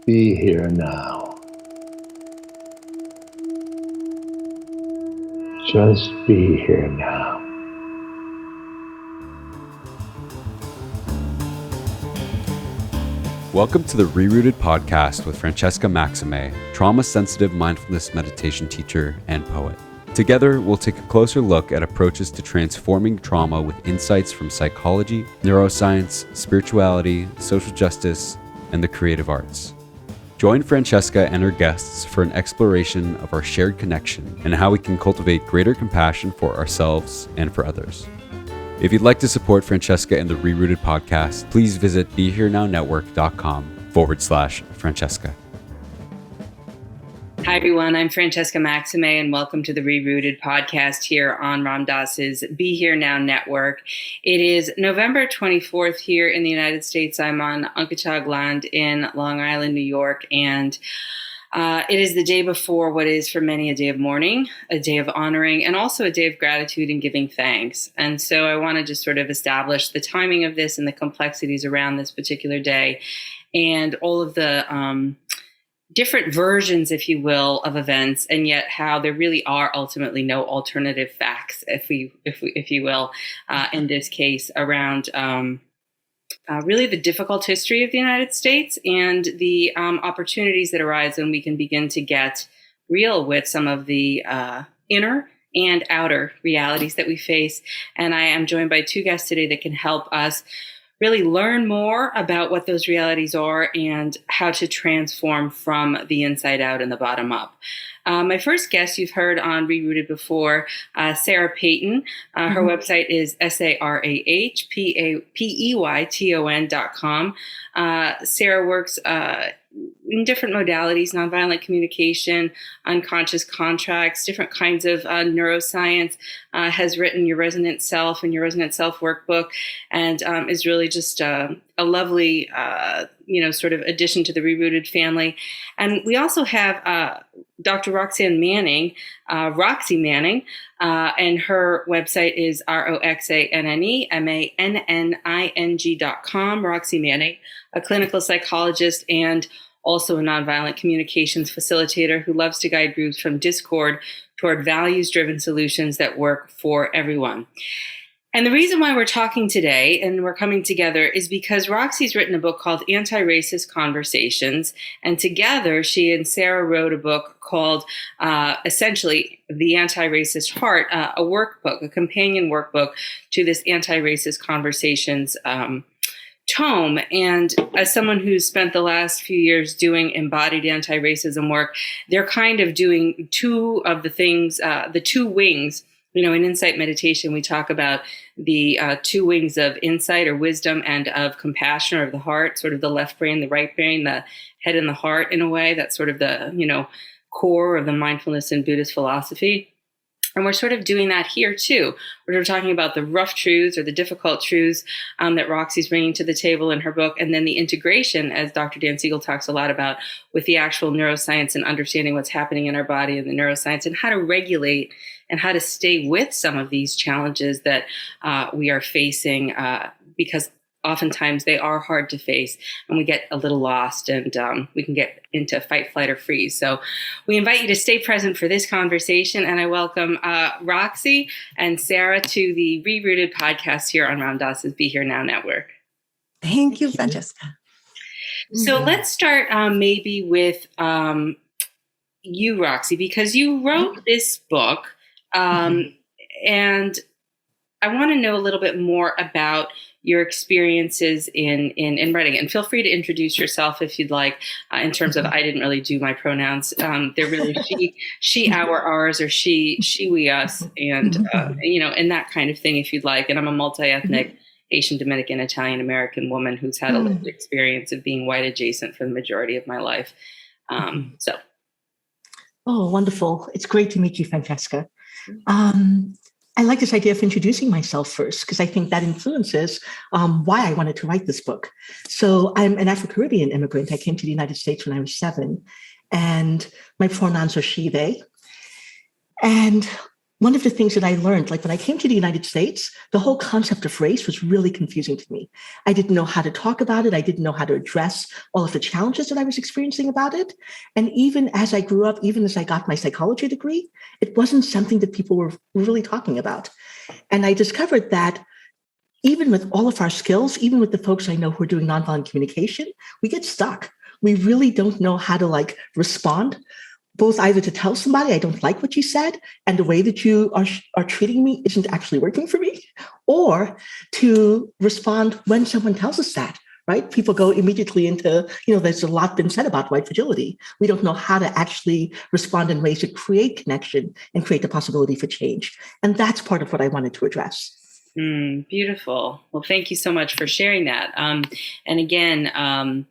Be here now. Just be here now. Welcome to the ReRooted podcast with Francesca Maximé, trauma-sensitive mindfulness meditation teacher and poet. Together, we'll take a closer look at approaches to transforming trauma with insights from psychology, neuroscience, spirituality, social justice, and the creative arts. Join Francesca and her guests for an exploration of our shared connection and how we can cultivate greater compassion for ourselves and for others. If you'd like to support Francesca and the ReRooted podcast, please visit BeHereNowNetwork.com/Francesca. Hi, everyone. I'm Francesca Maximé, and welcome to the ReRooted podcast here on Ram Dass's Be Here Now Network. It is November 24th here in the United States. I'm on Unkechaug land in Long Island, New York, and it is the day before what is for many a day of mourning, a day of honoring, and also a day of gratitude and giving thanks. And so I want to just sort of establish the timing of this and the complexities around this particular day and all of the different versions, if you will, of events, and yet how there really are ultimately no alternative facts, if you will, in this case around really the difficult history of the United States and the opportunities that arise when we can begin to get real with some of the inner and outer realities that we face. And I am joined by two guests today that can help us really learn more about what those realities are and how to transform from the inside out and the bottom up. My first guest you've heard on ReRooted before, Sarah Peyton. Her website is sarahpeyton.com. Sarah works in different modalities, nonviolent communication, unconscious contracts, different kinds of neuroscience, has written your Resonant Self and your Resonant Self Workbook, and is really just a lovely, sort of addition to the ReRooted family. And we also have Dr. Roxy Manning, and her website is RoxanneManning.com, Roxy Manning, a clinical psychologist and also a nonviolent communications facilitator who loves to guide groups from discord toward values-driven solutions that work for everyone. And the reason why we're talking today and we're coming together is because Roxy's written a book called Antiracist Conversations. And together, she and Sarah wrote a book called essentially The Antiracist Heart, a workbook, a companion workbook to this Antiracist Conversations tome. And as someone who's spent the last few years doing embodied anti-racism work, they're kind of doing two of the things, the two wings. In insight meditation, we talk about the two wings of insight or wisdom and of compassion or of the heart, sort of the left brain, the right brain, the head and the heart in a way. That's sort of the, core of the mindfulness in Buddhist philosophy. And we're sort of doing that here, too. We're talking about the rough truths or the difficult truths that Roxy's bringing to the table in her book, and then the integration, as Dr. Dan Siegel talks a lot about, with the actual neuroscience and understanding what's happening in our body and the neuroscience and how to regulate and how to stay with some of these challenges that we are facing because oftentimes they are hard to face and we get a little lost and we can get into fight, flight, or freeze. So we invite you to stay present for this conversation. And I welcome Roxy and Sarah to the ReRooted podcast here on Ram Dass's Be Here Now Network. Thank you, Francesca. So let's start maybe with you, Roxy, because you wrote this book and I want to know a little bit more about your experiences in writing it. And feel free to introduce yourself if you'd like, in terms of, I didn't really do my pronouns. They're really she, our, ours, or she, we, us, and, and that kind of thing if you'd like. And I'm a multi-ethnic Asian, Dominican, Italian, American woman who's had a lived experience of being white adjacent for the majority of my life. Oh, wonderful. It's great to meet you, Francesca. I like this idea of introducing myself first, because I think that influences why I wanted to write this book. So I'm an Afro-Caribbean immigrant. I came to the United States when I was 7, and my pronouns are she, they. And one of the things that I learned, like when I came to the United States, the whole concept of race was really confusing to me. I didn't know how to talk about it. I didn't know how to address all of the challenges that I was experiencing about it. And even as I grew up, even as I got my psychology degree, it wasn't something that people were really talking about. And I discovered that even with all of our skills, even with the folks I know who are doing nonviolent communication, we get stuck. We really don't know how to respond, both either to tell somebody, I don't like what you said, and the way that you are treating me isn't actually working for me, or to respond when someone tells us that, right? People go immediately into, there's a lot been said about white fragility. We don't know how to actually respond in ways that create connection and create the possibility for change. And that's part of what I wanted to address. Beautiful. Well, thank you so much for sharing that. And again,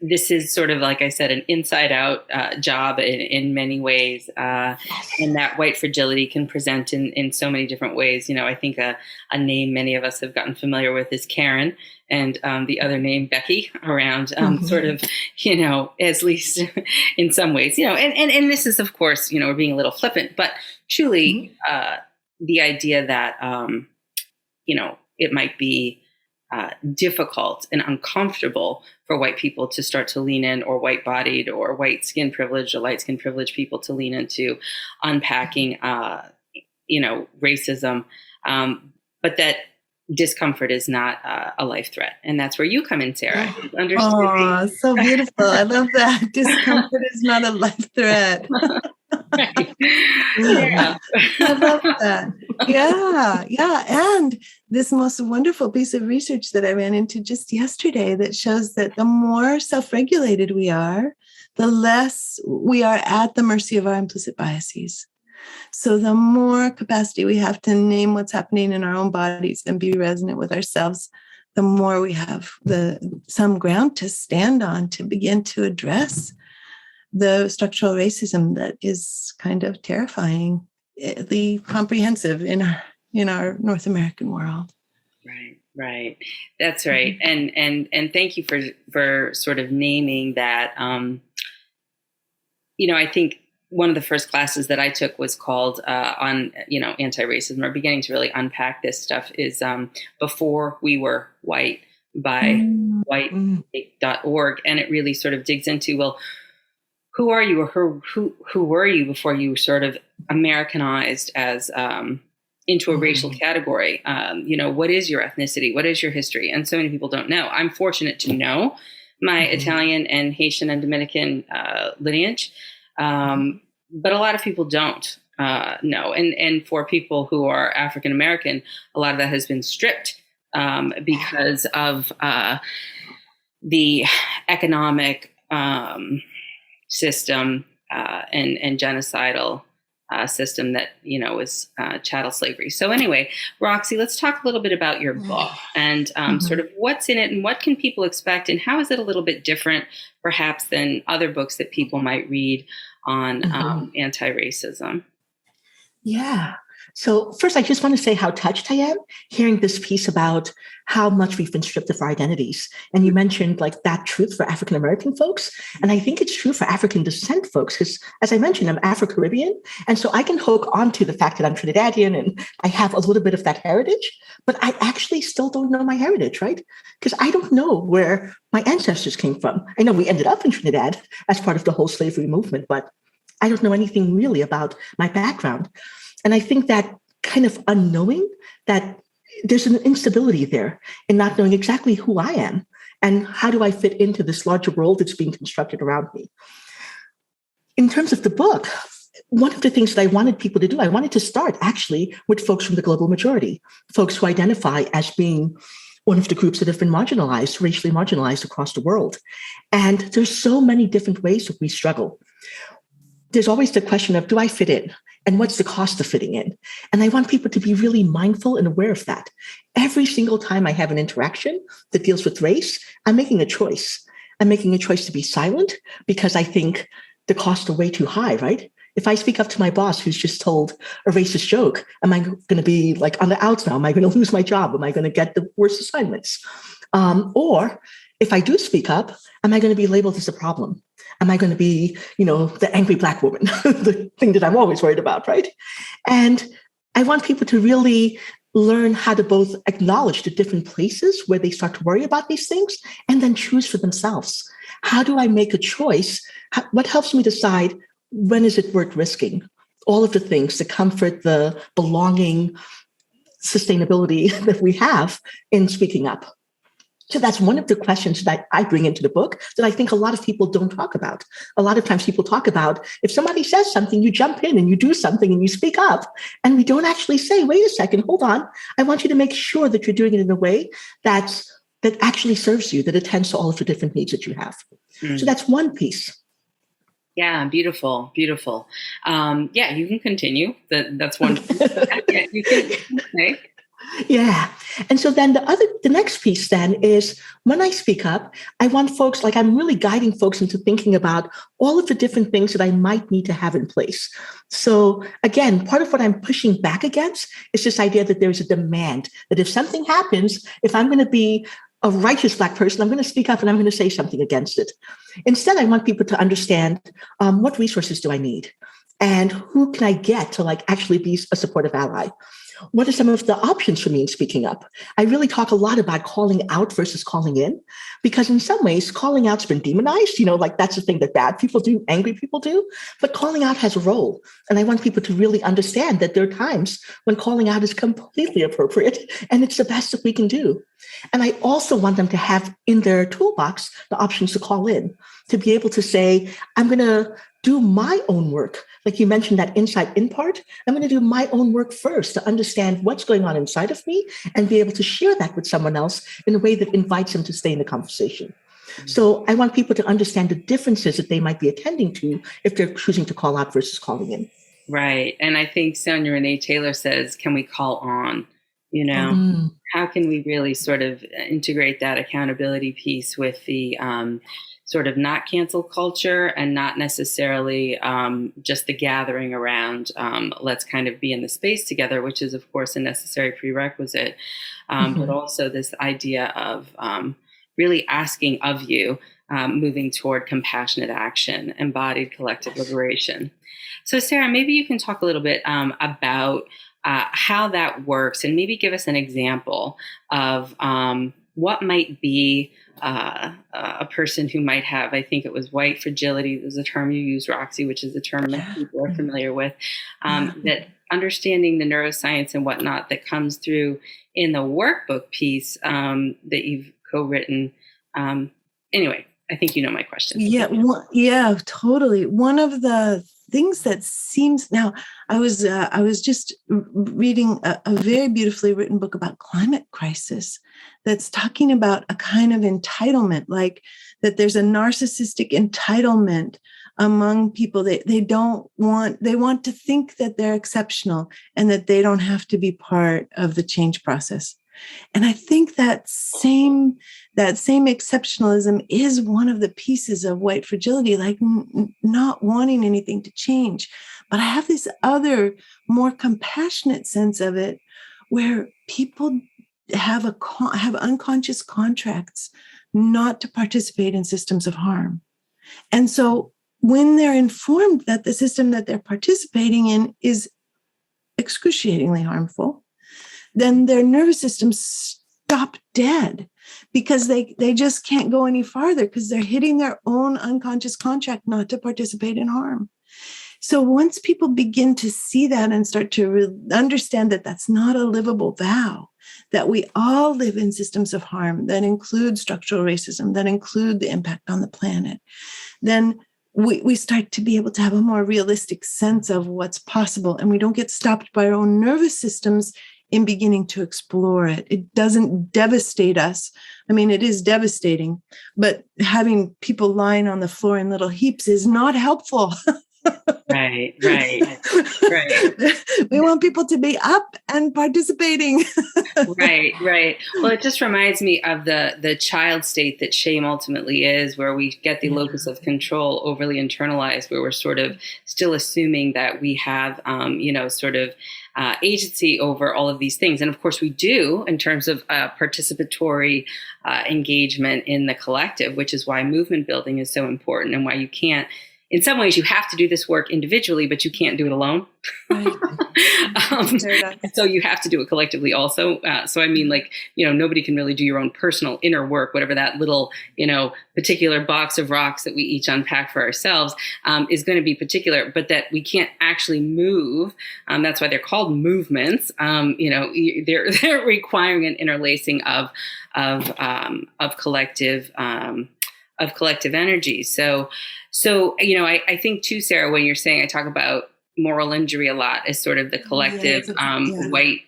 this is sort of, like I said, an inside-out job in many ways, and that white fragility can present in so many different ways. I think a name many of us have gotten familiar with is Karen, and the other name Becky around sort of, at least in some ways, and this is, of course, we're being a little flippant, but truly the idea that, it might be difficult and uncomfortable for white people to start to lean in, or white-bodied or white skin privileged or light skin privileged people to lean into unpacking, racism. But that discomfort is not a life threat. And that's where you come in, Sarah. Oh, so beautiful. I love that. Discomfort is not a life threat. Right. Yeah. I love that. Yeah. And this most wonderful piece of research that I ran into just yesterday that shows that the more self-regulated we are, the less we are at the mercy of our implicit biases. So the more capacity we have to name what's happening in our own bodies and be resonant with ourselves, the more we have some ground to stand on to begin to address the structural racism that is kind of terrifyingly comprehensive in our North American world. Right. That's right. And thank you for sort of naming that. I think one of the first classes that I took was called on anti-racism, or beginning to really unpack this stuff, is Before We Were White by white.org, and it really sort of digs into, well, who are you, or who were you before you sort of Americanized as into a racial category? What is your ethnicity? What is your history? And so many people don't know. I'm fortunate to know my Italian and Haitian and Dominican lineage, but a lot of people don't know. And for people who are African American, a lot of that has been stripped because of the economic system and genocidal system that was chattel slavery. So anyway, Roxy, let's talk a little bit about your book and sort of what's in it, and what can people expect, and how is it a little bit different perhaps than other books that people might read on anti-racism? Yeah. So first, I just want to say how touched I am hearing this piece about how much we've been stripped of our identities. And you mentioned that truth for African-American folks. And I think it's true for African descent folks, because as I mentioned, I'm Afro-Caribbean. And so I can hook onto the fact that I'm Trinidadian and I have a little bit of that heritage, but I actually still don't know my heritage, right? Because I don't know where my ancestors came from. I know we ended up in Trinidad as part of the whole slavery movement, but I don't know anything really about my background. And I think that kind of unknowing, that there's an instability there in not knowing exactly who I am and how do I fit into this larger world that's being constructed around me. In terms of the book, one of the things that I wanted people to do, I wanted to start actually with folks from the global majority, folks who identify as being one of the groups that have been marginalized, racially marginalized across the world. And there's so many different ways that we struggle. There's always the question of, do I fit in? And what's the cost of fitting in? And I want people to be really mindful and aware of that. Every single time I have an interaction that deals with race, I'm making a choice. I'm making a choice to be silent because I think the costs are way too high, right? If I speak up to my boss who's just told a racist joke, am I going to be on the outs now? Am I going to lose my job? Am I going to get the worst assignments? Or if I do speak up, am I going to be labeled as a problem? Am I going to be, the angry Black woman, the thing that I'm always worried about, right? And I want people to really learn how to both acknowledge the different places where they start to worry about these things and then choose for themselves. How do I make a choice? What helps me decide when is it worth risking? All of the things, the comfort, the belonging, sustainability that we have in speaking up. So that's one of the questions that I bring into the book that I think a lot of people don't talk about. A lot of times people talk about if somebody says something, you jump in and you do something and you speak up. And we don't actually say, wait a second, hold on. I want you to make sure that you're doing it in a way that actually serves you, that attends to all of the different needs that you have. So that's one piece. Yeah, beautiful, beautiful. Yeah, you can continue. That's one. Yeah, you can. Okay. Yeah. And so then the next piece then is when I speak up, I want folks, like I'm really guiding folks into thinking about all of the different things that I might need to have in place. So again, part of what I'm pushing back against is this idea that there's a demand that if something happens, if I'm going to be a righteous Black person, I'm going to speak up and I'm going to say something against it. Instead, I want people to understand what resources do I need and who can I get to actually be a supportive ally. What are some of the options for me in speaking up? I really talk a lot about calling out versus calling in, because in some ways, calling out's been demonized. That's the thing that bad people do, angry people do. But calling out has a role. And I want people to really understand that there are times when calling out is completely appropriate and it's the best that we can do. And I also want them to have in their toolbox the options to call in, to be able to say, I'm going to do my own work. Like you mentioned that insight in part, I'm going to do my own work first to understand what's going on inside of me and be able to share that with someone else in a way that invites them to stay in the conversation. So I want people to understand the differences that they might be attending to if they're choosing to call out versus calling in. Right. And I think Sonia Renee Taylor says, can we call on? How can we really sort of integrate that accountability piece with the sort of not cancel culture and not necessarily just the gathering around, let's kind of be in the space together, which is, of course, a necessary prerequisite, but also this idea of really asking of you, moving toward compassionate action, embodied collective liberation. So, Sarah, maybe you can talk a little bit about how that works and maybe give us an example of what might be a person who might have, I think it was white fragility. There's a term you use, Roxy, which is a term that people are familiar with, that understanding the neuroscience and whatnot that comes through in the workbook piece that you've co-written. Anyway, I think you know my question. Yeah, totally. One of the things that seems now, I was just reading a very beautifully written book about climate crisis that's talking about a kind of entitlement, like that there's a narcissistic entitlement among people. They want to think that they're exceptional and that they don't have to be part of the change process. And I think that same exceptionalism is one of the pieces of white fragility, like not wanting anything to change. But I have this other, more compassionate sense of it, where people have unconscious contracts not to participate in systems of harm. And so when they're informed that the system that they're participating in is excruciatingly harmful, then their nervous systems stop dead because they just can't go any farther because they're hitting their own unconscious contract not to participate in harm. So once people begin to see that and start to understand that that's not a livable vow, that we all live in systems of harm that include structural racism, that include the impact on the planet, then we start to be able to have a more realistic sense of what's possible. And we don't get stopped by our own nervous systems in beginning to explore it. It doesn't devastate us. I mean, it is devastating, but having people lying on the floor in little heaps is not helpful. Right. We want people to be up and participating. Right. Well, it just reminds me of the child state that shame ultimately is, where we get the locus of control overly internalized, where we're sort of still assuming that we have, agency over all of these things. And of course we do, in terms of participatory engagement in the collective, which is why movement building is so important, and why you can't, in some ways, you have to do this work individually, but you can't do it alone. Right. So you have to do it collectively also. So I mean, nobody can really do your own personal inner work, whatever that little, particular box of rocks that we each unpack for ourselves is going to be particular, but that we can't actually move. That's why they're called movements. They're requiring an interlacing of collective energy. So, I think too, Sarah, when you're saying, I talk about moral injury a lot as sort of the collective white,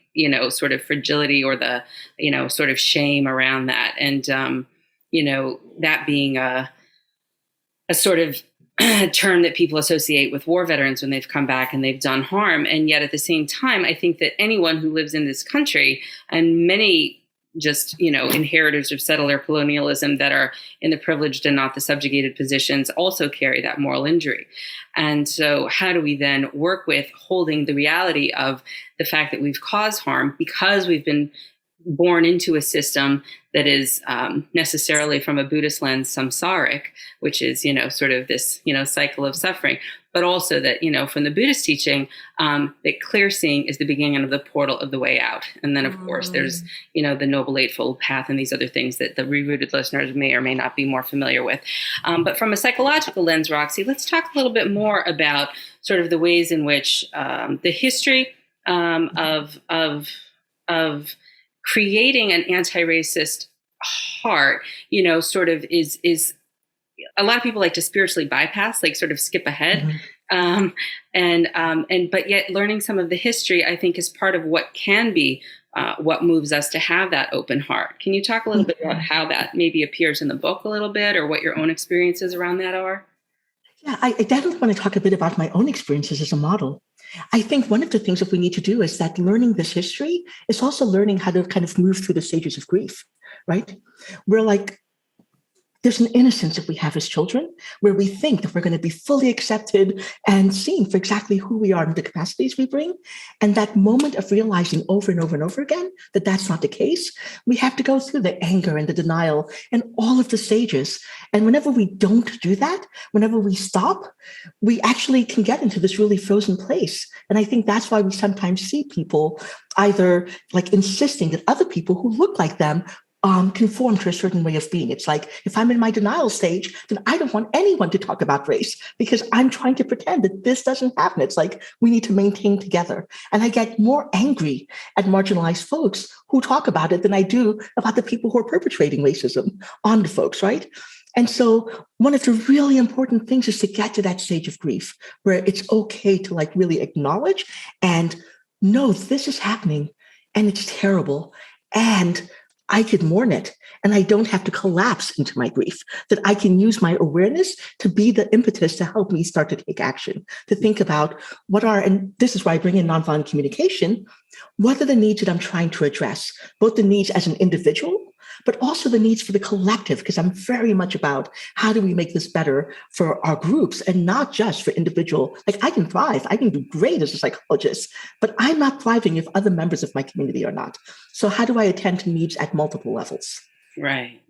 sort of fragility, or the, sort of shame around that. And, that being a sort of term that people associate with war veterans when they've come back and they've done harm. And yet at the same time, I think that anyone who lives in this country, and many just, inheritors of settler colonialism that are in the privileged and not the subjugated positions, also carry that moral injury. And so how do we then work with holding the reality of the fact that we've caused harm because we've been born into a system that is necessarily, from a Buddhist lens, samsaric, which is, sort of this, cycle of suffering, but also that, from the Buddhist teaching, that clear seeing is the beginning of the portal of the way out. And then, of course, there's, the Noble Eightfold Path and these other things that the ReRooted listeners may or may not be more familiar with. But from a psychological lens, Roxy, let's talk a little bit more about sort of the ways in which the history of creating an anti-racist heart, sort of is a lot of people like to spiritually bypass, like sort of skip ahead. But yet learning some of the history, I think, is part of what can be what moves us to have that open heart. Can you talk a little bit about how that maybe appears in the book a little bit, or what your own experiences around that are? Yeah, I definitely want to talk a bit about my own experiences as a model. I think one of the things that we need to do is that learning this history is also learning how to kind of move through the stages of grief, right? There's an innocence that we have as children where we think that we're going to be fully accepted and seen for exactly who we are and the capacities we bring. And that moment of realizing over and over and over again that that's not the case, we have to go through the anger and the denial and all of the stages. And whenever we don't do that, whenever we stop, we actually can get into this really frozen place. And I think that's why we sometimes see people either insisting that other people who look like them conform to a certain way of being. It's like, if I'm in my denial stage, then I don't want anyone to talk about race because I'm trying to pretend that this doesn't happen. It's like, we need to maintain together. And I get more angry at marginalized folks who talk about it than I do about the people who are perpetrating racism on the folks, right? And so one of the really important things is to get to that stage of grief where it's okay to really acknowledge and know this is happening and it's terrible. And I can mourn it, and I don't have to collapse into my grief, that I can use my awareness to be the impetus to help me start to take action, to think about and this is why I bring in nonviolent communication, what are the needs that I'm trying to address, both the needs as an individual, but also the needs for the collective, because I'm very much about how do we make this better for our groups and not just for individual. I can thrive, I can do great as a psychologist, but I'm not thriving if other members of my community are not. So how do I attend to needs at multiple levels? Right.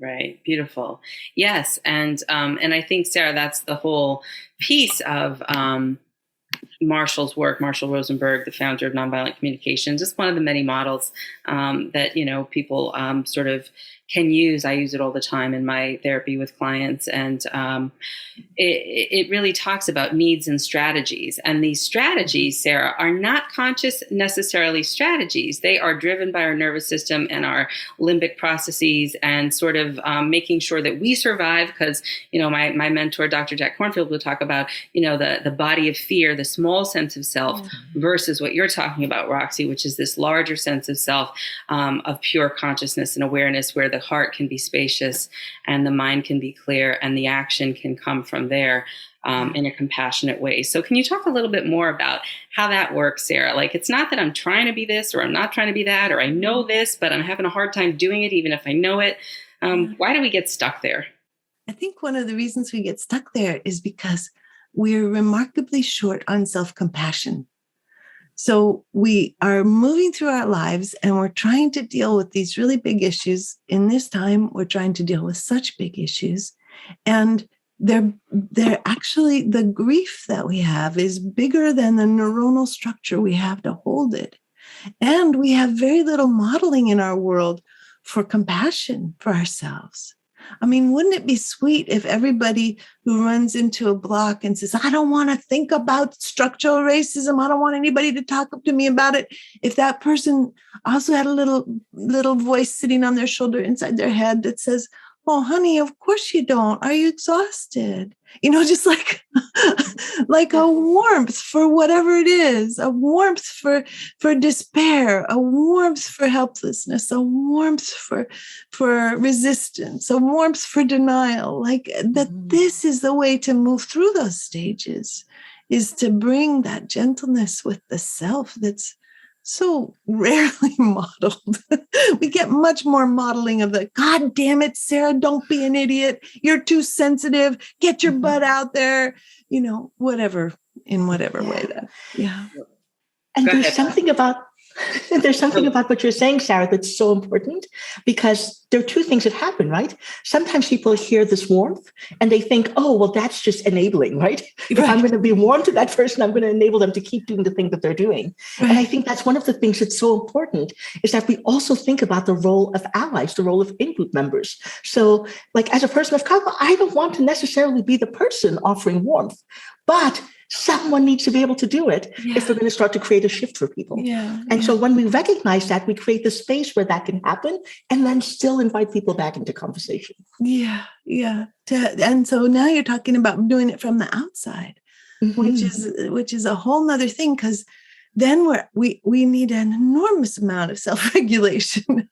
Beautiful. Yes. And I think, Sarah, that's the whole piece of Marshall's work, Marshall Rosenberg, the founder of Nonviolent Communication, just one of the many models that, people sort of can use. I use it all the time in my therapy with clients. And it really talks about needs and strategies. And these strategies, Sarah, are not conscious necessarily strategies. They are driven by our nervous system and our limbic processes and sort of making sure that we survive. Because, my mentor, Dr. Jack Kornfield, will talk about, the body of fear, the small sense of self versus what you're talking about, Roxy, which is this larger sense of self, of pure consciousness and awareness, where the heart can be spacious and the mind can be clear and the action can come from there in a compassionate way. So can you talk a little bit more about how that works, Sarah? Like, it's not that I'm trying to be this or I'm not trying to be that, or I know this, but I'm having a hard time doing it, even if I know it. Why do we get stuck there? I think one of the reasons we get stuck there is because we're remarkably short on self-compassion. So we are moving through our lives and we're trying to deal with these really big issues. In this time, we're trying to deal with such big issues. And they're actually, the grief that we have is bigger than the neuronal structure we have to hold it. And we have very little modeling in our world for compassion for ourselves. I mean, wouldn't it be sweet if everybody who runs into a block and says, I don't want to think about structural racism, I don't want anybody to talk to me about it, if that person also had a little voice sitting on their shoulder inside their head that says, oh, honey, of course you don't. Are you exhausted? Just like a warmth for whatever it is, a warmth for despair, a warmth for helplessness, a warmth for resistance, a warmth for denial. Like that, this is the way to move through those stages, is to bring that gentleness with the self that's so rarely modeled. We get much more modeling of the, God damn it, Sarah, don't be an idiot. You're too sensitive. Get your butt out there. Whatever, in whatever way that. Yeah. And there's something about what you're saying, Sarah, that's so important, because there are two things that happen, right? Sometimes people hear this warmth and they think, oh, well, that's just enabling, right? If I'm going to be warm to that person, I'm going to enable them to keep doing the thing that they're doing. Right. And I think that's one of the things that's so important, is that we also think about the role of allies, the role of in-group members. So like, as a person of color, I don't want to necessarily be the person offering warmth, but someone needs to be able to do it if we're going to start to create a shift for people. So when we recognize that, we create the space where that can happen and then still invite people back into conversation. And so now you're talking about doing it from the outside, which is a whole nother thing, because then we need an enormous amount of self-regulation.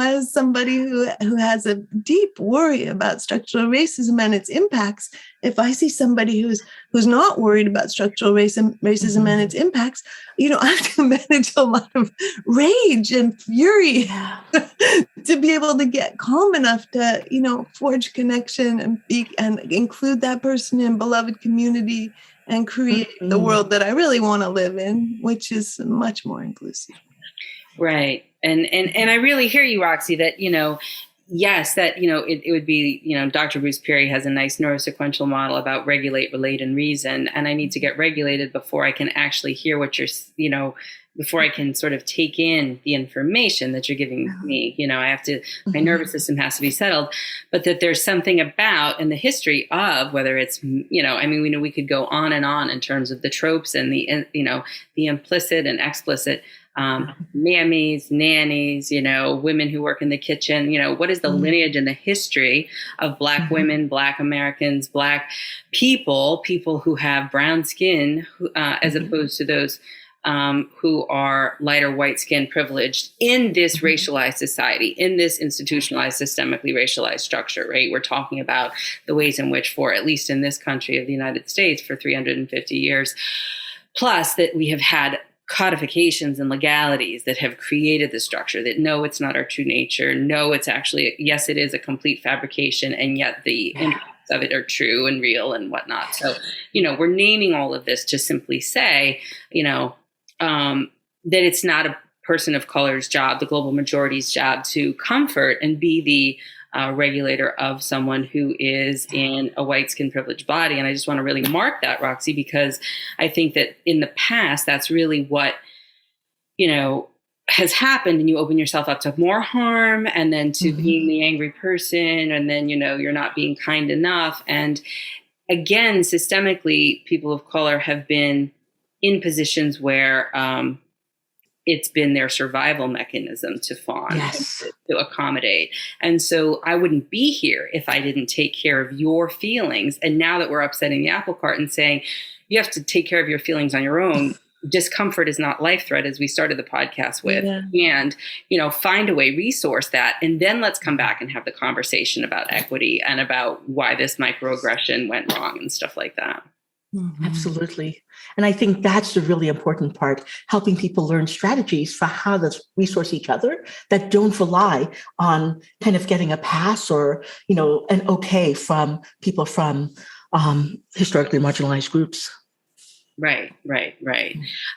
As somebody who has a deep worry about structural racism and its impacts, if I see somebody who's not worried about structural racism and its impacts, I have to manage a lot of rage and fury to be able to get calm enough to, forge connection and include that person in beloved community and create the world that I really want to live in, which is much more inclusive. Right. And I really hear you, Roxy, that, yes, that, it would be, Dr. Bruce Perry has a nice neurosequential model about regulate, relate, and reason. And I need to get regulated before I can actually hear what you're, before I can sort of take in the information that you're giving me. I have to, my nervous system has to be settled, but that there's something about in the history of whether it's, we could go on and on in terms of the tropes and the implicit and explicit, mammies, nannies, women who work in the kitchen, what is the lineage and the history of Black women, Black Americans, Black people who have brown skin, as opposed to those who are lighter white skin privileged in this racialized society, in this institutionalized, systemically racialized structure, right? We're talking about the ways in which, for at least in this country of the United States, for 350 years, plus that we have had codifications and legalities that have created the structure that no, it's not our true nature. No, it's actually, yes, it is a complete fabrication. And yet the impacts of it are true and real and whatnot. So, we're naming all of this to simply say, that it's not a person of color's job, the global majority's job, to comfort and be the regulator of someone who is in a white skin privileged body. And I just want to really mark that, Roxy, because I think that in the past, that's really what, has happened. And you open yourself up to more harm and then to being the angry person. And then, you're not being kind enough. And again, systemically, people of color have been in positions where it's been their survival mechanism to fawn, to accommodate. And so I wouldn't be here if I didn't take care of your feelings. And now that we're upsetting the apple cart and saying, you have to take care of your feelings on your own, discomfort is not life threat, as we started the podcast with, and, find a way, resource that, and then let's come back and have the conversation about equity and about why this microaggression went wrong and stuff like that. Mm-hmm. Absolutely. And I think that's the really important part, helping people learn strategies for how to resource each other that don't rely on kind of getting a pass or, an okay from people from historically marginalized groups. Right. And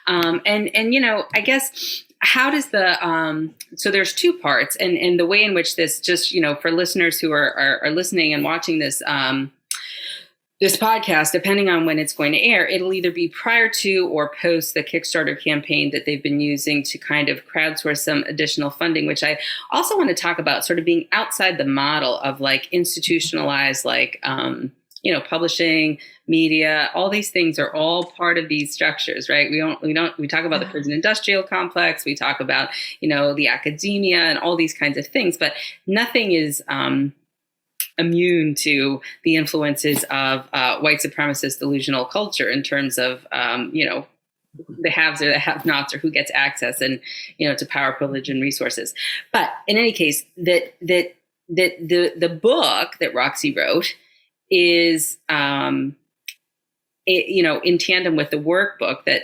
I guess, how does so there's two parts, and the way in which this, just, for listeners who are listening and watching this, this podcast, depending on when it's going to air, it'll either be prior to or post the Kickstarter campaign that they've been using to kind of crowdsource some additional funding, which I also want to talk about, sort of being outside the model of like institutionalized, like, publishing, media, all these things are all part of these structures, right? We talk about the prison industrial complex, we talk about, the academia and all these kinds of things, but nothing is, immune to the influences of white supremacist delusional culture in terms of, the haves or the have-nots, or who gets access and, to power, privilege, and resources. But in any case, the book that Roxy wrote is, in tandem with the workbook that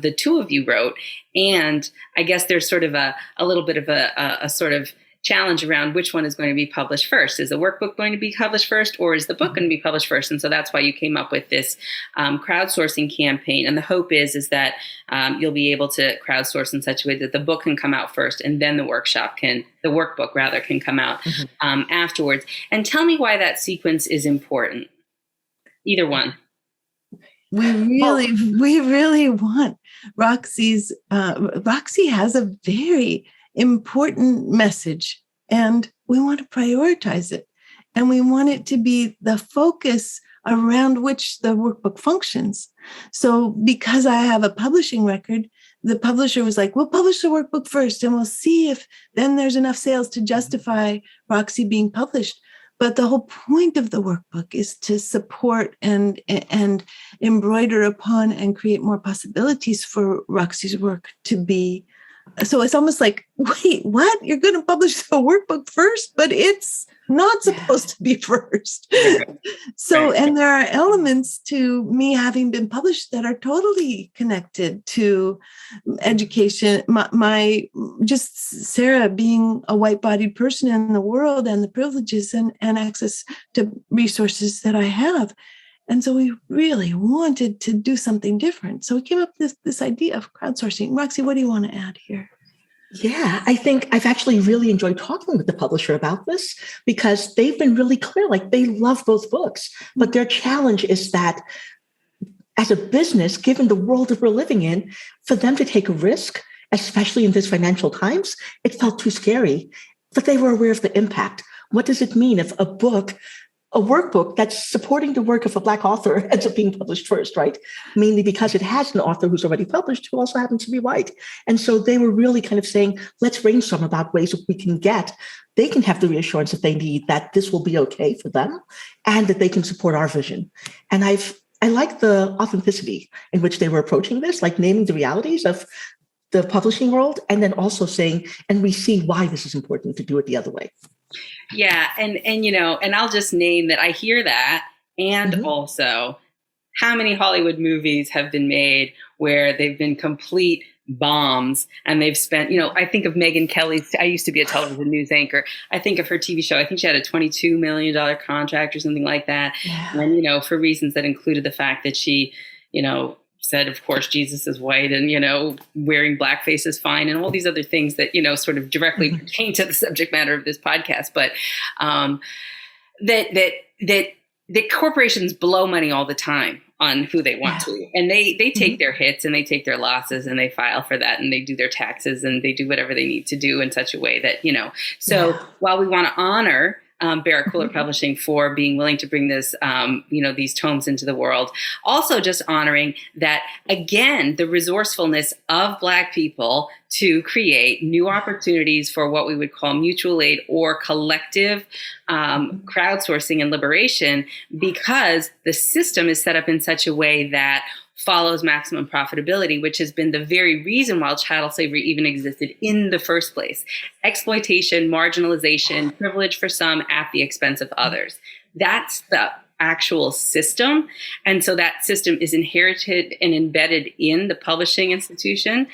the two of you wrote. And I guess there's sort of a little bit of a sort of challenge around which one is going to be published first. Is the workbook going to be published first, or is the book going to be published first? And so that's why you came up with this crowdsourcing campaign. And the hope is that you'll be able to crowdsource in such a way that the book can come out first, and then the workbook can come out afterwards. And tell me why that sequence is important. Either one. We really want Roxy's. Roxy has a very important message, and we want to prioritize it, and we want it to be the focus around which the workbook functions. So because I have a publishing record, the publisher was like, we'll publish the workbook first, and we'll see if then there's enough sales to justify Roxy being published. But the whole point of the workbook is to support and embroider upon and create more possibilities for Roxy's work to be. So it's almost like, wait, what? You're going to publish the workbook first, but it's not supposed to be first. So, and there are elements to me having been published that are totally connected to education. My just Sarah being a white-bodied person in the world, and the privileges and access to resources that I have. And so we really wanted to do something different. So we came up with this idea of crowdsourcing. Roxy, what do you want to add here? Yeah, I think I've actually really enjoyed talking with the publisher about this, because they've been really clear, like they love both books, but their challenge is that as a business, given the world that we're living in, for them to take a risk, especially in this financial times, it felt too scary. But they were aware of the impact. What does it mean if a workbook that's supporting the work of a Black author ends up being published first, right? Mainly because it has an author who's already published who also happens to be white. And so they were really kind of saying, let's brainstorm about ways that they can have the reassurance that they need that this will be okay for them and that they can support our vision. And I like the authenticity in which they were approaching this, like naming the realities of the publishing world, and then also saying, and we see why this is important to do it the other way. Yeah. And I'll just name that I hear that. And also, how many Hollywood movies have been made where they've been complete bombs and they've spent, I think of Megyn Kelly. I used to be a television news anchor. I think of her TV show. I think she had a $22 million contract or something like that. Yeah. And, for reasons that included the fact that she, said, of course, Jesus is white and, wearing blackface is fine and all these other things that, sort of directly pertain to the subject matter of this podcast. But that corporations blow money all the time on who they want to. And they take their hits and they take their losses and they file for that and they do their taxes and they do whatever they need to do in such a way that, So while we want to honor Barrett Cooler Publishing for being willing to bring this, these tomes into the world. Also just honoring that, again, the resourcefulness of Black people to create new opportunities for what we would call mutual aid or collective crowdsourcing and liberation, because the system is set up in such a way that follows maximum profitability, which has been the very reason why chattel slavery even existed in the first place. Exploitation, marginalization, privilege for some at the expense of others. That's the actual system. And so that system is inherited and embedded in the publishing institution.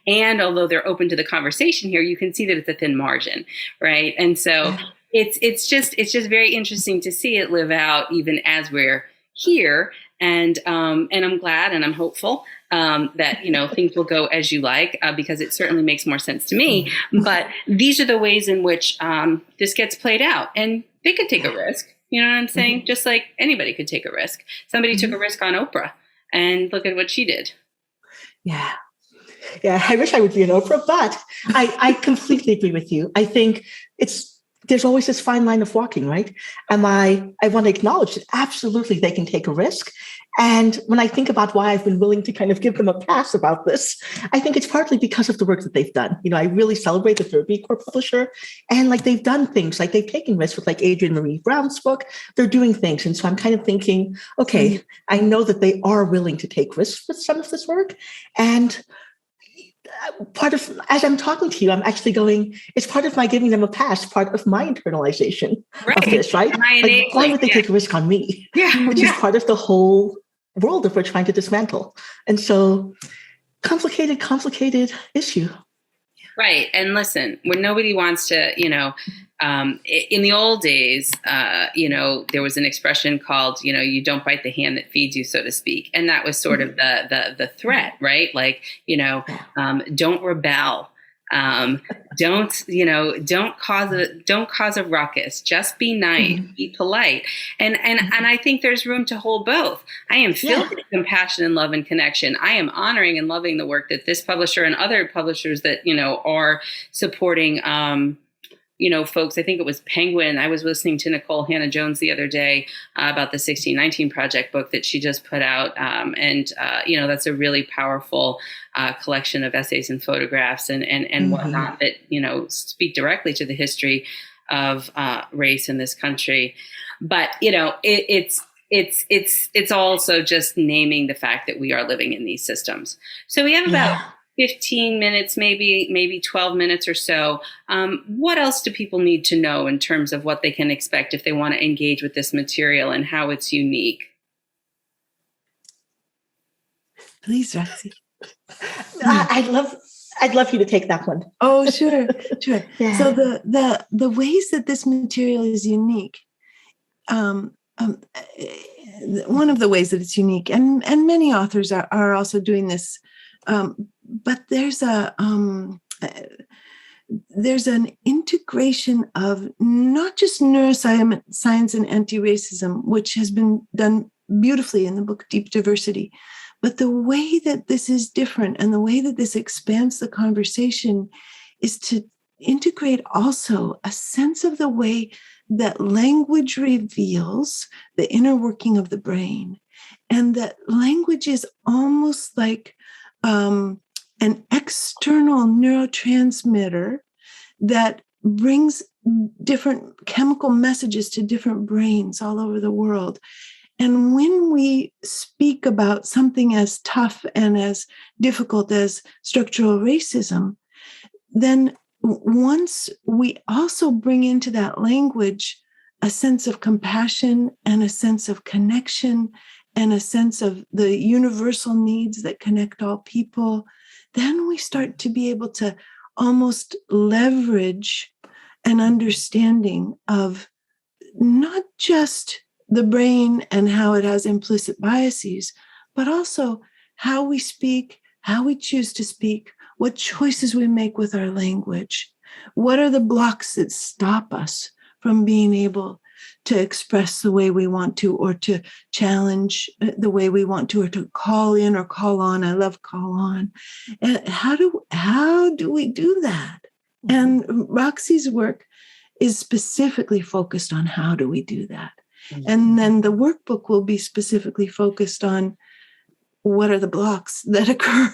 And although they're open to the conversation here, you can see that it's a thin margin, right? And so it's just very interesting to see it live out even as we're here. And I'm glad and I'm hopeful that, things will go as you like, because it certainly makes more sense to me. But these are the ways in which this gets played out. And they could take a risk. You know what I'm saying? Just like anybody could take a risk. Somebody took a risk on Oprah, and look at what she did. Yeah. Yeah, I wish I would be an Oprah, but I completely agree with you. I think there's always this fine line of walking, right? And I want to acknowledge that absolutely they can take a risk. And when I think about why I've been willing to kind of give them a pass about this, I think it's partly because of the work that they've done. I really celebrate that they're a B Corp publisher, and like they've done things, like they've taken risks with like Adrienne Marie Brown's book. They're doing things. And so I'm kind of thinking, okay, I know that they are willing to take risks with some of this work. And as I'm talking to you, I'm actually going, it's part of my giving them a pass, part of my internalization of this, right? Like, why would they take a risk on me? Which is part of the whole world that we're trying to dismantle. And so complicated issue. Right. And listen, when nobody wants to, in the old days, there was an expression called, you don't bite the hand that feeds you, so to speak. And that was sort of the threat, right? Like, don't rebel. Don't cause a ruckus. Just be nice, be polite. And I think there's room to hold both. I am filled with compassion and love and connection. I am honoring and loving the work that this publisher and other publishers that, are supporting, folks. I think it was Penguin. I was listening to Nicole Hannah-Jones the other day about the 1619 Project book that she just put out. That's a really powerful collection of essays and photographs and whatnot that, speak directly to the history of race in this country. But, it's also just naming the fact that we are living in these systems. So we have about 15 minutes, maybe 12 minutes or so. What else do people need to know in terms of what they can expect if they want to engage with this material and how it's unique? Please, Roxy. I'd love you to take that one. Oh, sure. Yeah. So the ways that this material is unique, one of the ways that it's unique, and many authors are also doing this, but there's an integration of not just neuroscience and anti-racism, which has been done beautifully in the book Deep Diversity, but the way that this is different and the way that this expands the conversation is to integrate also a sense of the way that language reveals the inner working of the brain, and that language is almost like an external neurotransmitter that brings different chemical messages to different brains all over the world. And when we speak about something as tough and as difficult as structural racism, then once we also bring into that language a sense of compassion and a sense of connection and a sense of the universal needs that connect all people, then we start to be able to almost leverage an understanding of not just the brain and how it has implicit biases, but also how we speak, how we choose to speak, what choices we make with our language. What are the blocks that stop us from being able to express the way we want to, or to challenge the way we want to, or to call in or call on? I love call on. And how do we do that? And Roxy's work is specifically focused on how do we do that. And then the workbook will be specifically focused on what are the blocks that occur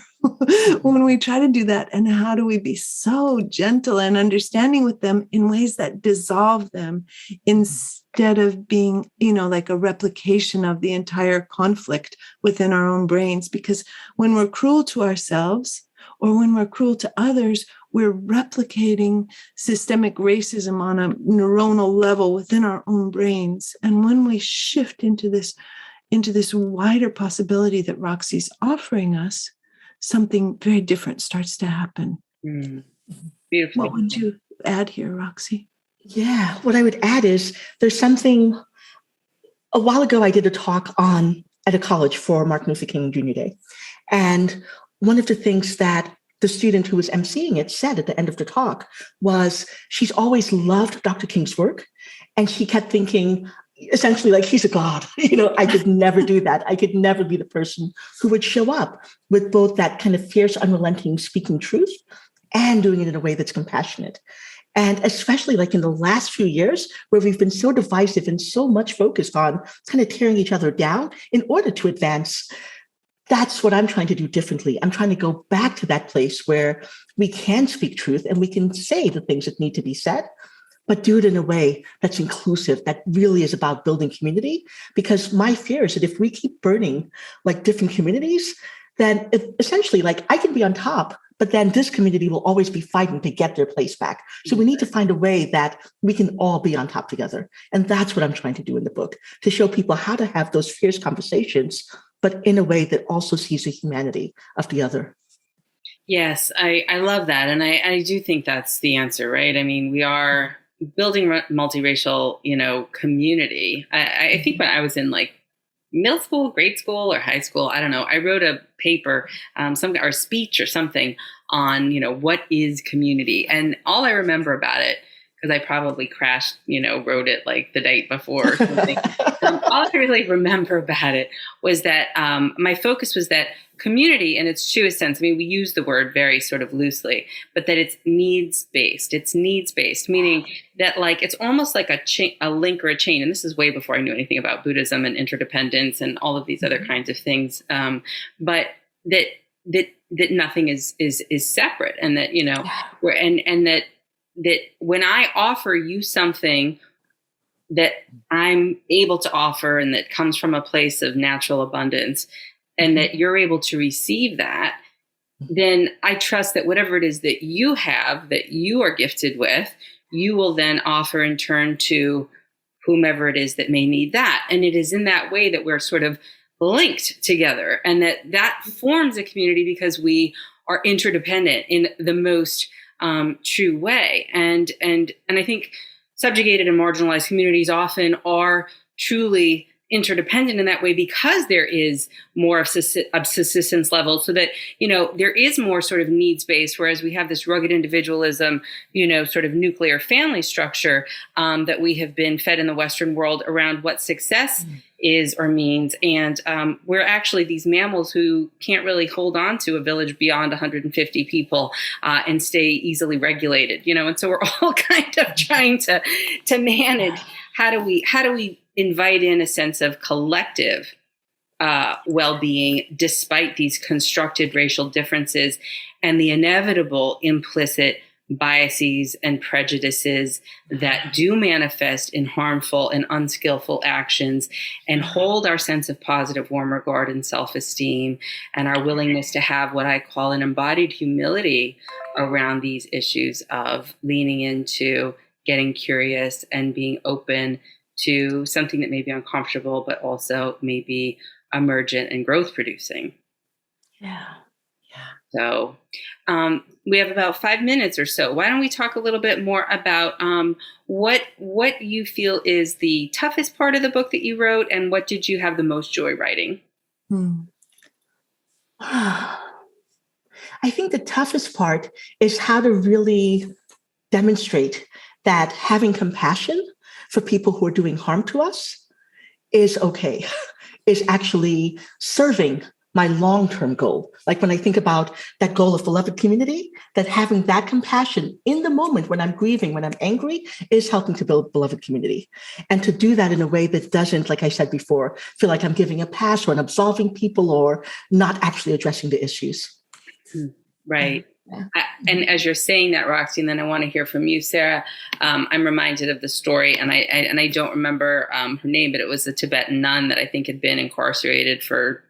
when we try to do that? And how do we be so gentle and understanding with them in ways that dissolve them instead of being, like a replication of the entire conflict within our own brains? Because when we're cruel to ourselves or when we're cruel to others, we're replicating systemic racism on a neuronal level within our own brains. And when we shift into this wider possibility that Roxy's offering us, something very different starts to happen. Beautiful. What would you add here, Roxy? Yeah, what I would add is there's something. A while ago, I did a talk at a college for Martin Luther King Jr. Day. And one of the things that the student who was emceeing it said at the end of the talk was she's always loved Dr. King's work. And she kept thinking, essentially, like, he's a god. I could never do that. I could never be the person who would show up with both that kind of fierce, unrelenting speaking truth and doing it in a way that's compassionate. And especially like in the last few years, where we've been so divisive and so much focused on kind of tearing each other down in order to advance, that's what I'm trying to do differently. I'm trying to go back to that place where we can speak truth and we can say the things that need to be said, but do it in a way that's inclusive, that really is about building community. Because my fear is that if we keep burning like different communities, then essentially like I can be on top, but then this community will always be fighting to get their place back. So we need to find a way that we can all be on top together. And that's what I'm trying to do in the book, to show people how to have those fierce conversations, but in a way that also sees the humanity of the other. Yes, I love that. And I do think that's the answer, right? I mean, we are building multiracial, community. I think when I was in like middle school, grade school, or high school, I don't know, I wrote a paper, or speech or something on, what is community? And all I remember about it, because I probably crashed, wrote it like the night before or something. All I really remember about it was that my focus was that community in its truest sense, I mean, we use the word very sort of loosely, but that it's needs-based. It's needs-based, meaning that like it's almost like a link or a chain. And this is way before I knew anything about Buddhism and interdependence and all of these other kinds of things. But that nothing is separate, and that that when I offer you something that I'm able to offer and that comes from a place of natural abundance, and that you're able to receive that, then I trust that whatever it is that you have, that you are gifted with, you will then offer in turn to whomever it is that may need that. And it is in that way that we're sort of linked together, and that forms a community because we are interdependent in the most true way. And I think subjugated and marginalized communities often are truly interdependent in that way because there is more of subsistence level, so that, there is more sort of needs-based, whereas we have this rugged individualism, sort of nuclear family structure that we have been fed in the Western world around what success is or means. And we're actually these mammals who can't really hold on to a village beyond 150 people and stay easily regulated, and so we're all kind of trying to manage how do we invite in a sense of collective well-being despite these constructed racial differences and the inevitable implicit biases and prejudices that do manifest in harmful and unskillful actions, and hold our sense of positive, warm regard and self-esteem, and our willingness to have what I call an embodied humility around these issues of leaning into getting curious and being open to something that may be uncomfortable, but also may be emergent and growth producing. Yeah. So we have about 5 minutes or so. Why don't we talk a little bit more about what you feel is the toughest part of the book that you wrote, and what did you have the most joy writing? I think the toughest part is how to really demonstrate that having compassion for people who are doing harm to us is okay, is actually serving my long-term goal. Like when I think about that goal of beloved community, that having that compassion in the moment when I'm grieving, when I'm angry, is helping to build beloved community. And to do that in a way that doesn't, like I said before, feel like I'm giving a pass or I'm absolving people or not actually addressing the issues. Right. Yeah. And as you're saying that, Roxy, and then I want to hear from you, Sarah, I'm reminded of the story, and I don't remember her name, but it was a Tibetan nun that I think had been incarcerated for,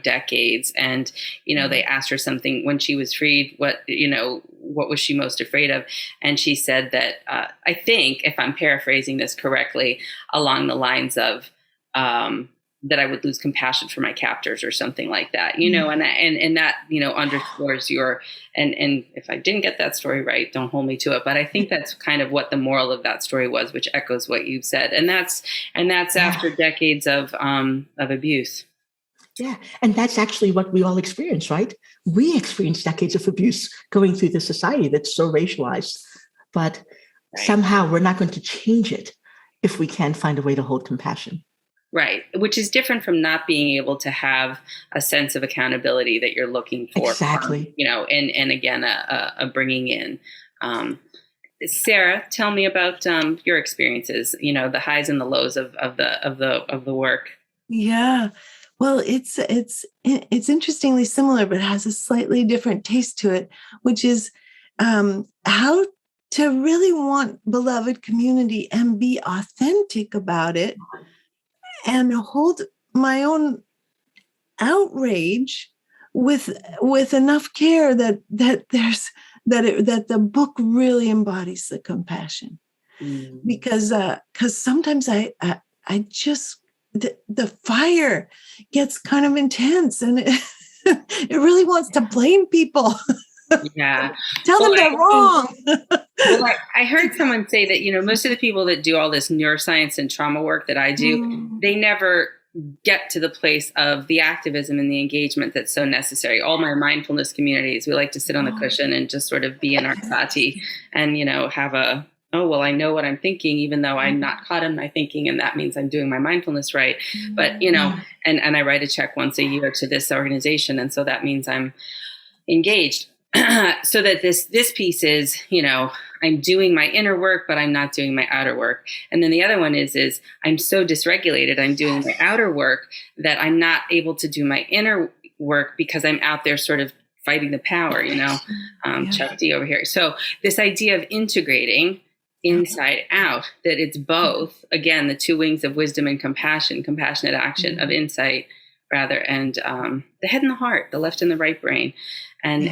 decades. And, they asked her something when she was freed, what was she most afraid of? And she said that, I think, if I'm paraphrasing this correctly, along the lines of, that I would lose compassion for my captors or something like that, and that, underscores and if I didn't get that story right, don't hold me to it. But I think that's kind of what the moral of that story was, which echoes what you've said. And that's after decades of abuse. Yeah. And that's actually what we all experience, right? We experience decades of abuse going through the society that's so racialized, but somehow we're not going to change it if we can't find a way to hold compassion. Right. Which is different from not being able to have a sense of accountability that you're looking for. Exactly. And again, a bringing in. Sarah, tell me about your experiences, the highs and the lows of the work. Yeah. Well, it's interestingly similar, but has a slightly different taste to it, which is how to really want beloved community and be authentic about it, and hold my own outrage with enough care that the book really embodies the compassion, because sometimes I just the fire gets kind of intense, and it really wants to blame people. Yeah. Tell them they're wrong. Well, I heard someone say that, most of the people that do all this neuroscience and trauma work that I do, they never get to the place of the activism and the engagement that's so necessary. All my mindfulness communities, we like to sit on the cushion and just sort of be in our sati and, have I know what I'm thinking, even though I'm not caught in my thinking, and that means I'm doing my mindfulness right. But, and I write a check once a year to this organization. And so that means I'm engaged. So that this piece is, I'm doing my inner work, but I'm not doing my outer work. And then the other one is I'm so dysregulated, I'm doing my outer work that I'm not able to do my inner work because I'm out there sort of fighting the power, Chuck D over here. So this idea of integrating inside out, that it's both, again, the two wings of wisdom and compassion, compassionate action of insight rather, and the head and the heart, the left and the right brain. And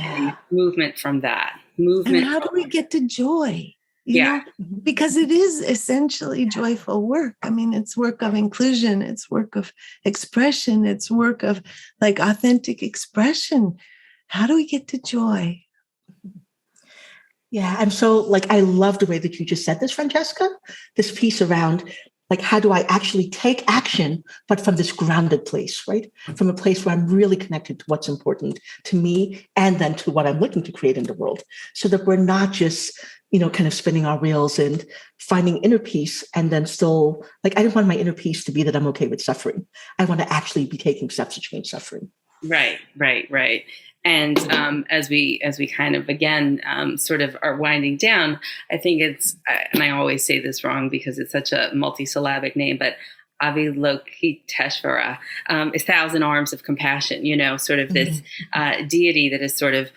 movement from that. Movement. And how do we get to joy? You know? Because it is essentially joyful work. I mean, it's work of inclusion. It's work of expression. It's work of authentic expression. How do we get to joy? Yeah. And so I love the way that you just said this, Francesca, this piece around how do I actually take action, but from this grounded place, right? From a place where I'm really connected to what's important to me and then to what I'm looking to create in the world, so that we're not just, kind of spinning our wheels and finding inner peace. And then still, I don't want my inner peace to be that I'm okay with suffering. I want to actually be taking steps to change suffering. Right. And as we kind of, again, sort of are winding down, I think it's, and I always say this wrong because it's such a multisyllabic name, but Avalokiteshvara, 1,000 arms of compassion, sort of this deity that is sort of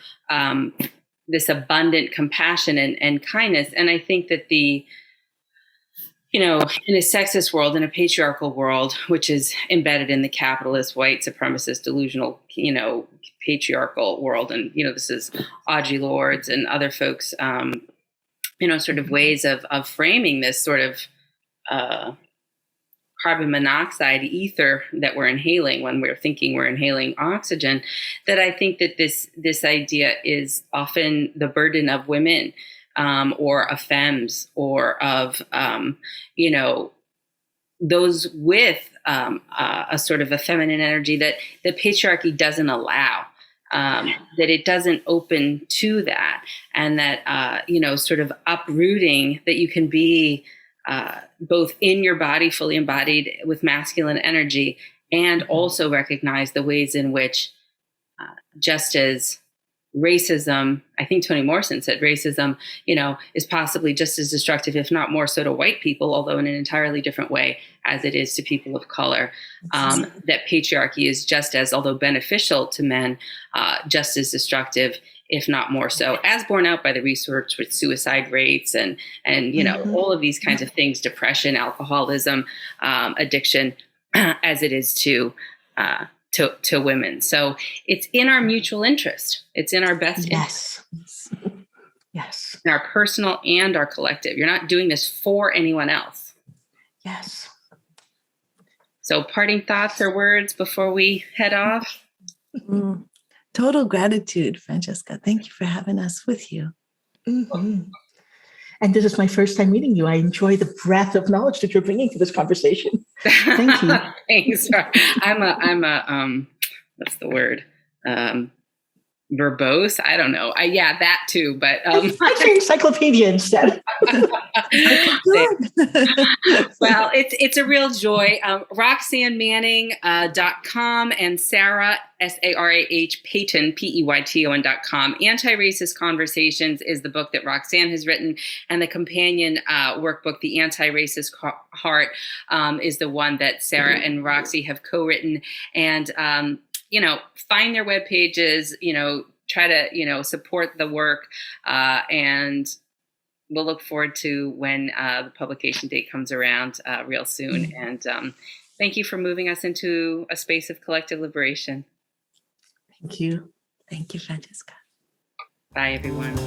this abundant compassion and kindness. And I think that in a sexist world, in a patriarchal world, which is embedded in the capitalist, white, supremacist, delusional, patriarchal world. And, this is Audre Lorde's and other folks, sort of ways of framing this sort of carbon monoxide ether that we're inhaling when we're thinking we're inhaling oxygen, that I think that this idea is often the burden of women. Or of femmes, or of, those with a sort of a feminine energy that the patriarchy doesn't allow, that it doesn't open to that, and that, sort of uprooting that you can be both in your body, fully embodied with masculine energy, and also recognize the ways in which, just as racism, I think Toni Morrison said racism, is possibly just as destructive, if not more so, to white people, although in an entirely different way as it is to people of color. That patriarchy is just as, although beneficial to men, just as destructive, if not more so, as borne out by the research with suicide rates and all of these kinds of things, depression, alcoholism, addiction, as it is to women. So it's in our mutual interest. It's in our best interest. Yes. In our personal and our collective. You're not doing this for anyone else. Yes. So parting thoughts or words before we head off? Total gratitude, Francesca. Thank you for having us with you. Mm-hmm. And this is my first time meeting you. I enjoy the breadth of knowledge that you're bringing to this conversation. Thank you. Thanks. I'm a what's the word? Verbose. I don't know. Yeah, that too. But I say encyclopedia instead. Well, it's a real joy. RoxanneManning.com and Sarah SARAH Peyton PEYTON.com. Antiracist Conversations is the book that Roxanne has written, and the companion workbook, The Antiracist Heart, is the one that Sarah and Roxy have co-written. And find their web pages, try to, support the work. And we'll look forward to when the publication date comes around real soon. And thank you for moving us into a space of collective liberation. Thank you. Thank you, Francesca. Bye, everyone.